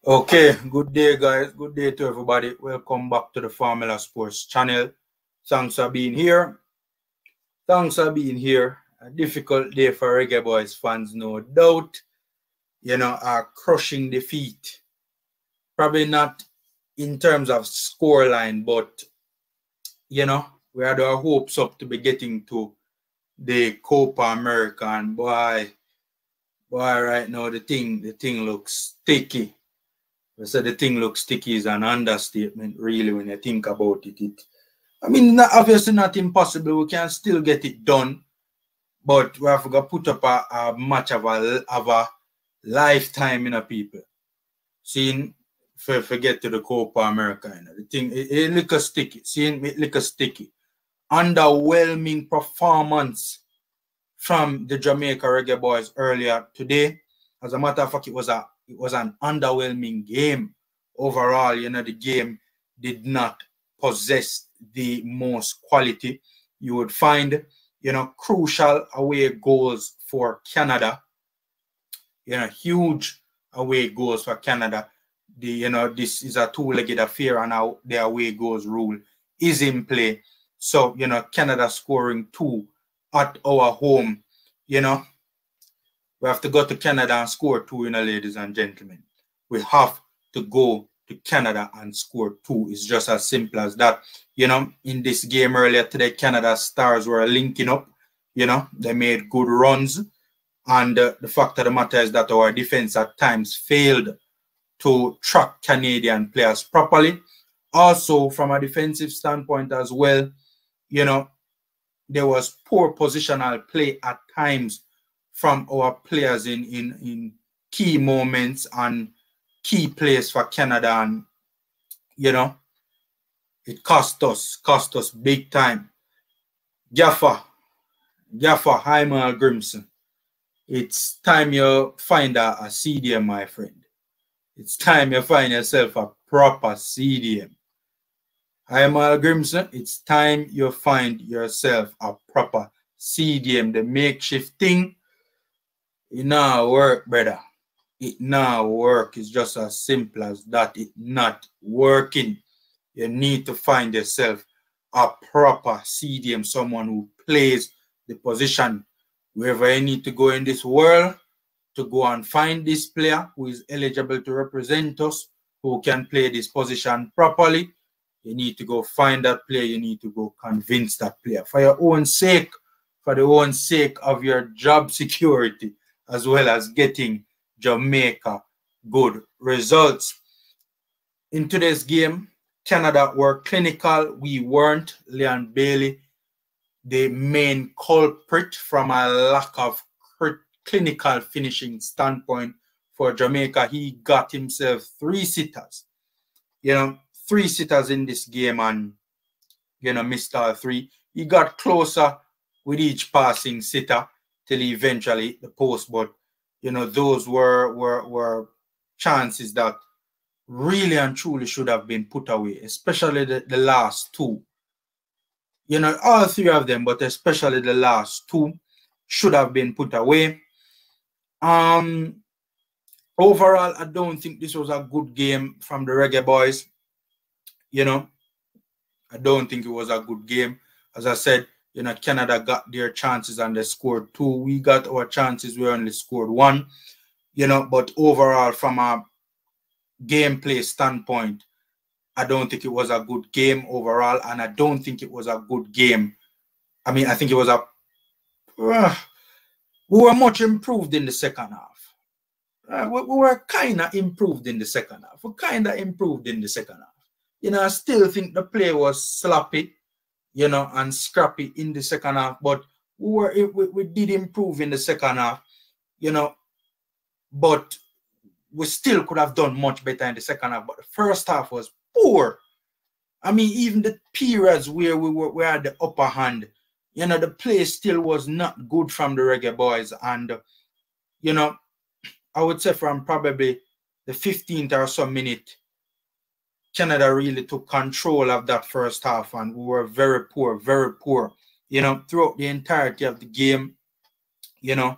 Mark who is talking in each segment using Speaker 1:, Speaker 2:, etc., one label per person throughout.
Speaker 1: Okay, good day, guys. Good day to everybody. Welcome back to the Formula Sports channel. Thanks for being here. Thanks for being here. A difficult day for Reggae Boyz fans, no doubt. A crushing defeat. Probably not in terms of scoreline, but, we had our hopes up to be getting to the Copa America. And boy, right now the thing looks sticky. So the thing looks sticky is an understatement, really, when you think about it. Obviously not impossible. We can still get it done, but we have to put up a match of a lifetime, people. Seeing, forget to the Copa America, the thing, it look sticky. Seeing it look sticky. Underwhelming performance from the Jamaica Reggae Boyz earlier today. As a matter of fact, it was an underwhelming game overall. The game did not possess the most quality. You would find, crucial away goals for Canada. Huge away goals for Canada. This is a two-legged affair, and now the away goals rule is in play. So, Canada scoring 2 at our home. We have to go to Canada and score 2, ladies and gentlemen. We have to go to Canada and score 2. It's just as simple as that. In this game earlier today, Canada stars were linking up. They made good runs. And the fact of the matter is that our defense at times failed to track Canadian players properly. Also, from a defensive standpoint as well, there was poor positional play at times from our players in key moments and key plays for Canada. And, it cost us big time. Gaffer, Hyman Grimson, it's time you find a CDM, my friend. It's time you find yourself a proper CDM. Hyman Grimson, it's time you find yourself a proper CDM. The makeshift thing, it now work, brother. It now work. It's just as simple as that. It not working. You need to find yourself a proper CDM, someone who plays the position. Wherever you need to go in this world to go and find this player who is eligible to represent us, who can play this position properly, you need to go find that player. You need to go convince that player for your own sake, for the own sake of your job security, as well as getting Jamaica good results. In today's game, Canada were clinical. We weren't. Leon Bailey, the main culprit from a lack of clinical finishing standpoint for Jamaica. He got himself 3 sitters. 3 sitters in this game and, missed all 3. He got closer with each passing sitter till he eventually hit the post. But, those were chances that really and truly should have been put away, especially the last 2. All 3 of them, but especially the last 2 should have been put away. Overall, I don't think this was a good game from the Reggae Boyz. I don't think it was a good game. As I said, Canada got their chances and they scored 2. We got our chances, we only scored 1. But overall, from a gameplay standpoint, I don't think it was a good game overall, and I don't think it was a good game. I think it was we were much improved in the second half. We were kind of improved in the second half. We kind of improved in the second half. I still think the play was sloppy, and scrappy in the second half, but we did improve in the second half, but we still could have done much better in the second half. But the first half was poor. Even the periods where we had the upper hand, the play still was not good from the Reggae Boyz. And, I would say from probably the 15th or so minute, Canada really took control of that first half, and we were very poor, throughout the entirety of the game. A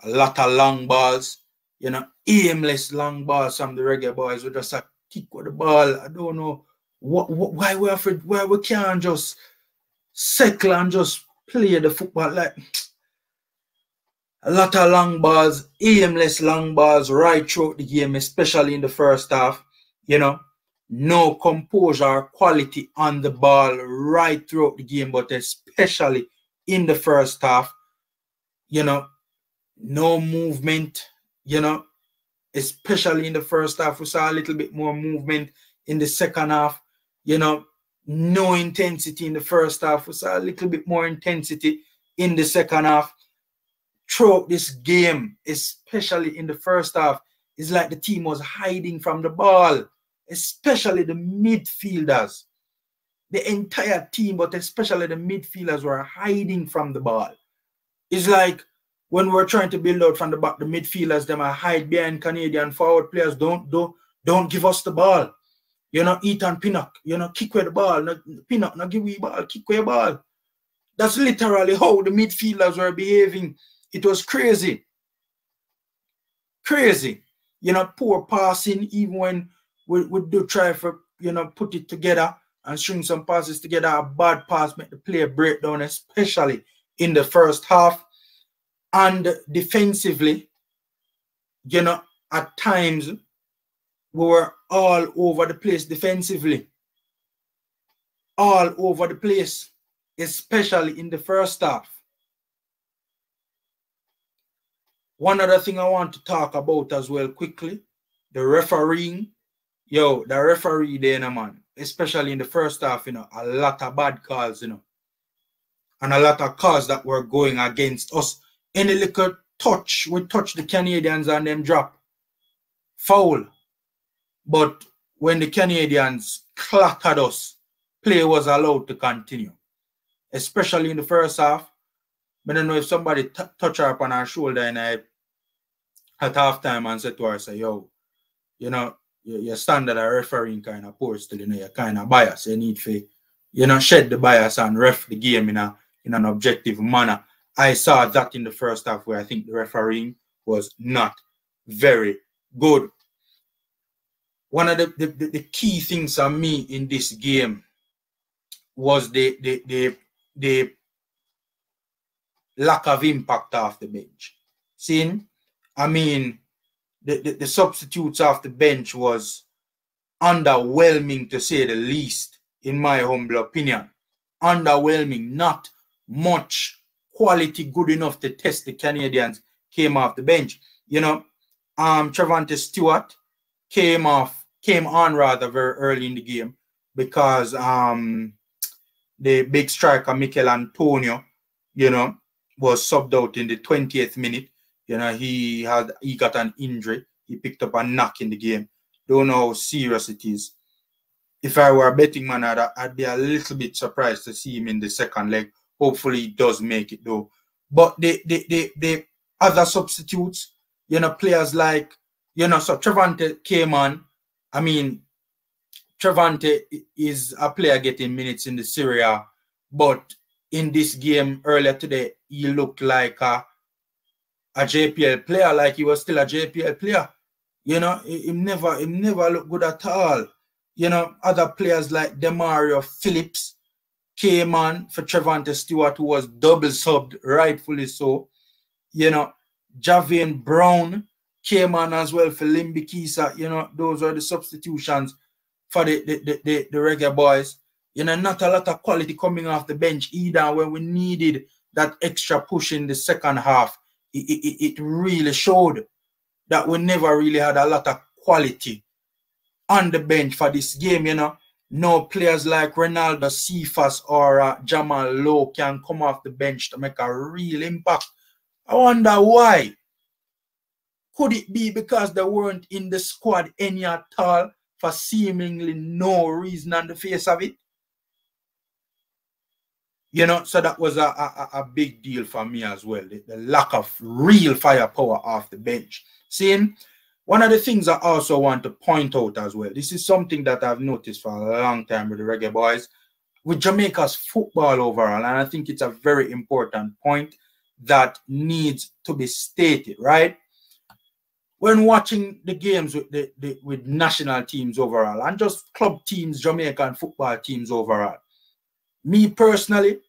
Speaker 1: lot of long balls, You know, aimless long balls from the Reggae Boyz with just a kick with the ball. I don't know why we're afraid, why we can't just settle and just play the football. Like a lot of long balls, aimless long balls right throughout the game, especially in the first half. You know, no composure or quality on the ball right throughout the game, but especially in the first half. You know, no movement, you know, especially in the first half. We saw a little bit more movement in the second half. You know, no intensity in the first half. We saw a little bit more intensity in the second half. Throughout this game, especially in the first half, it's like the team was hiding from the ball, especially the midfielders. The entire team, but especially the midfielders, were hiding from the ball. It's like when we're trying to build out from the back, the midfielders, them are hide behind Canadian forward players. Don't give us the ball. You know, Ethan Pinnock, you know, kick away the ball. No, Pinnock, no give me ball, kick away the ball. That's literally how the midfielders were behaving. It was crazy. Crazy. You know, poor passing, even when we do try for, you know, put it together and string some passes together. A bad pass make the player break down, especially in the first half. And defensively, you know, at times we were all over the place defensively. All over the place, especially in the first half. One other thing I want to talk about as well quickly, the refereeing. Yo, the referee there, man, especially in the first half, you know, a lot of bad calls, you know, and a lot of calls that were going against us. Any little touch, we touch the Canadians and them drop. Foul. But when the Canadians clattered us, play was allowed to continue. Especially in the first half. I don't know if somebody touched her up on her shoulder and at halftime and said to her, say, yo, you know, your standard of refereeing kind of poor still, you know, you're kind of biased. You need to, you know, shed the bias and ref the game in an objective manner. I saw that in the first half where I think the refereeing was not very good. One of the key things for me in this game was the lack of impact off the bench. Seeing, I mean, the substitutes off the bench was underwhelming to say the least, in my humble opinion. Underwhelming, not much quality good enough to test the Canadians came off the bench. You know, Trevante Stewart came on very early in the game because the big striker Mikel Antonio, you know, was subbed out in the 20th minute. You know, he got an injury. He picked up a knock in the game. Don't know how serious it is. If I were a betting man, I'd be a little bit surprised to see him in the second leg. Hopefully he does make it though. But the other substitutes, you know, players like, you know, so Trevante came on. I mean, Trevante is a player getting minutes in the Serie A, but in this game earlier today, he looked like a JPL player, like he was still a JPL player. You know, he never looked good at all. You know, other players like Demario Phillips came on for Trevante Stewart, who was double subbed, rightfully so. You know, Javian Brown came on as well for Limbikisa. You know, those are the substitutions for the Reggae Boyz. You know, not a lot of quality coming off the bench either when we needed that extra push in the second half. It really showed that we never really had a lot of quality on the bench for this game, you know. No players like Ronaldo Cephas or Jamal Lowe can come off the bench to make a real impact. I wonder why. Could it be because they weren't in the squad any at all for seemingly no reason on the face of it? You know, so that was a big deal for me as well. The lack of real firepower off the bench. Seeing, one of the things I also want to point out as well, this is something that I've noticed for a long time with the Reggae Boyz, with Jamaica's football overall, and I think it's a very important point that needs to be stated, right? when watching the games with national teams overall and just club teams, Jamaican football teams overall, me personally,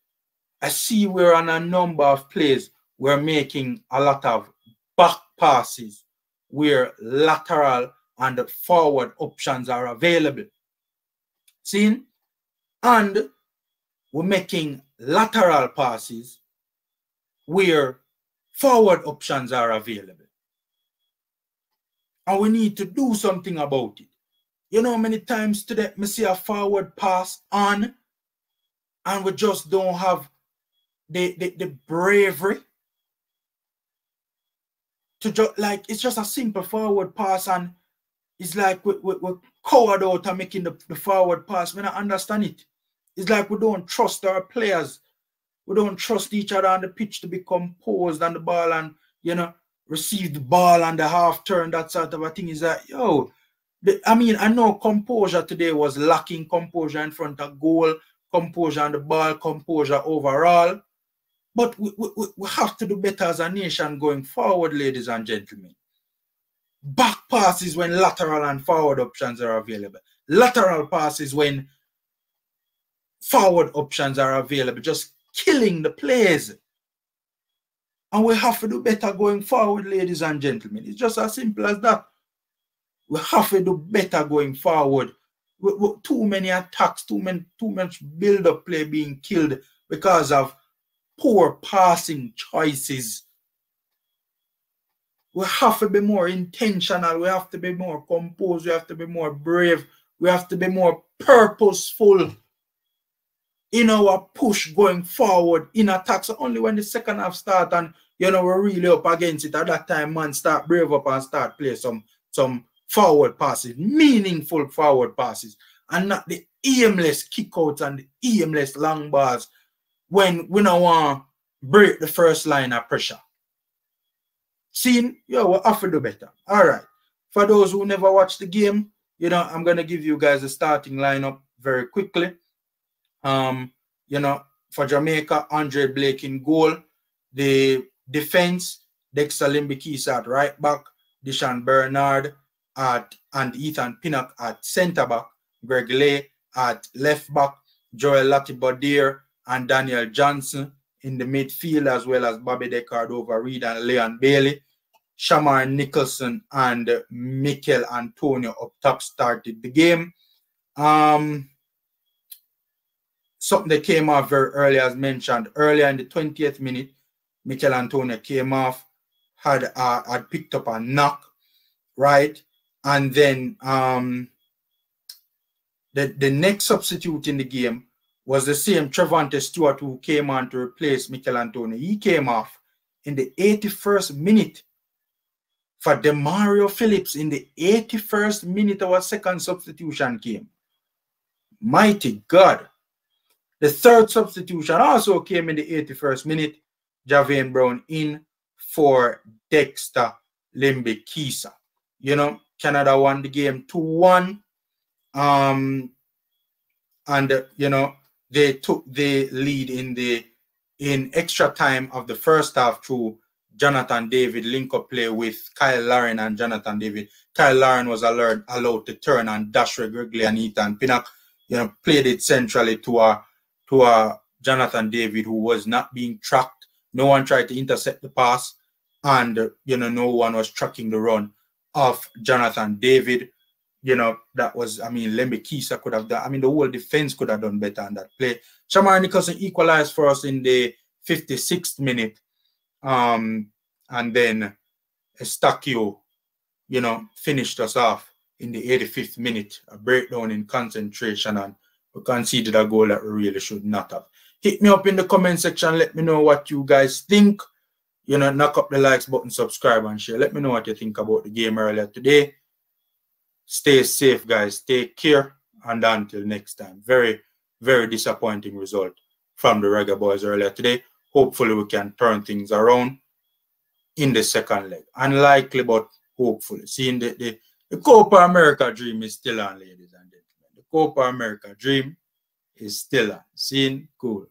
Speaker 1: I see we're on a number of plays we're making a lot of back passes where lateral and forward options are available. See? And we're making lateral passes where forward options are available. And we need to do something about it. You know, many times today, I see a forward pass on, and we just don't have the bravery to just, like, it's just a simple forward pass, and it's like we're coward out of making the forward pass. We don't understand it. It's like we don't trust our players. We don't trust each other on the pitch to be composed on the ball and, you know, receive the ball on the half turn, that sort of a thing. Is that, yo, I mean, I know composure today was lacking, composure in front of goal, composure on the ball, composure overall. But we have to do better as a nation going forward, ladies and gentlemen. Back passes when lateral and forward options are available. Lateral passes when forward options are available. Just killing the plays. And we have to do better going forward, ladies and gentlemen. It's just as simple as that. We have to do better going forward. Too many attacks, too much build-up play being killed because of poor passing choices. We have to be more intentional. We have to be more composed. We have to be more brave. We have to be more purposeful in our push going forward in attacks. Only when the second half start and, you know, we're really up against it, at that time, man, start brave up and start play some forward passes, meaningful forward passes, and not the aimless kickouts and the aimless long balls when we don't want to break the first line of pressure. See, yo, we have to do better. All right. For those who never watched the game, you know, I'm going to give you guys a starting lineup very quickly. You know, for Jamaica, Andre Blake in goal. The defense, Dexter Limbikisa at right back, Deshaun Bernard and Ethan Pinnock at centre back, Greg Lay at left back, Joel Latibodier and Daniel Johnson in the midfield, as well as Bobby Decordova-Reid and Leon Bailey. Shamar Nicholson and Mikel Antonio up top started the game. Something that came off very early, as mentioned earlier in the 20th minute. Mikel Antonio came off, had picked up a knock, right? And then the next substitute in the game was the same Trevante Stewart, who came on to replace Mikel Antonio. He came off in the 81st minute for Demario Phillips. In the 81st minute, our second substitution came. Mighty God. The third substitution also came in the 81st minute. Javane Brown in for Dexter Limbikisa. You know, Canada won the game 2-1. And you know, they took the lead in extra time of the first half through Jonathan David link-up play with Kyle Lauren and Jonathan David. Kyle Lauren was allowed to turn and dash Gregory and Ethan Pinnock, you know, played it centrally to a Jonathan David who was not being tracked. No one tried to intercept the pass, and you know, no one was tracking the run of Jonathan David. You know, that was, I mean, Limbikisa could have done, I mean, the whole defense could have done better on that play. Shamar Nicholson equalized for us in the 56th minute. And then Estacio, you know, finished us off in the 85th minute, a breakdown in concentration, and we conceded a goal that we really should not have. Hit me up in the comment section. Let me know what you guys think. You know, knock up the likes button, subscribe, and share. Let me know what you think about the game earlier today. Stay safe, guys. Take care. And until next time. Very, very disappointing result from the Reggae Boyz earlier today. Hopefully, we can turn things around in the second leg. Unlikely, but hopefully. Seeing the Copa America dream is still on, ladies and gentlemen. The Copa America dream is still on. Seeing? Cool.